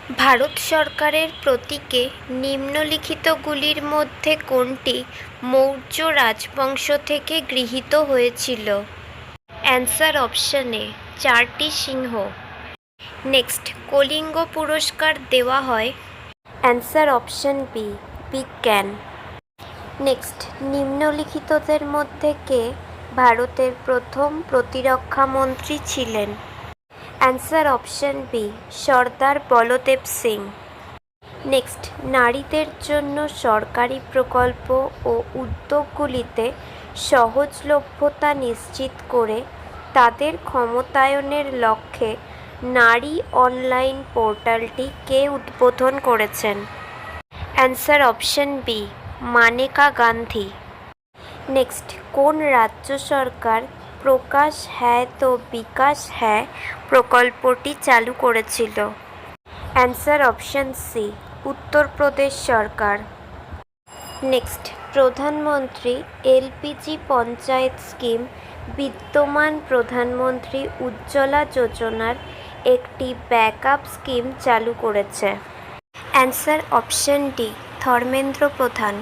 ভারত সরকারের প্রতীকে নিম্নলিখিতগুলির মধ্যে কোনটি মৌর্য রাজবংশ থেকে গৃহীত হয়েছিল? অ্যান্সার অপশন এ, চারটি সিংহ। নেক্সট, কলিঙ্গ পুরস্কার দেওয়া হয়? অ্যান্সার অপশন বি, বিজ্ঞান। নেক্সট, নিম্নলিখিতদের মধ্যে কে ভারতের প্রথম প্রতিরক্ষা মন্ত্রী ছিলেন? অ্যান্সার অপশন বি, সর্দার বলদেব সিং। নেক্সট, নারীদের জন্য সরকারি প্রকল্প ও উদ্যোগগুলিতে সহজলভ্যতা নিশ্চিত করে তাদের ক্ষমতায়নের লক্ষ্যে নারী অনলাইন পোর্টালটি কে উদ্বোধন করেছেন? Answer option B, Maneka Gandhi. Next, কোন রাজ্য সরকার প্রকাশ হ্যায় তো বিকাশ হ্যায় প্রকল্পটি চালু করেছিল? অ্যান্সার অপশন সি, উত্তরপ্রদেশ সরকার। নেক্সট, প্রধানমন্ত্রী এলপিজি পঞ্চায়েত স্কিম বিদ্যমান প্রধানমন্ত্রী উজ্জ্বলা যোজনার একটি ব্যাকআপ স্কিম চালু করেছে? অ্যান্সার অপশন ডি, ধর্মেন্দ্র প্রধান।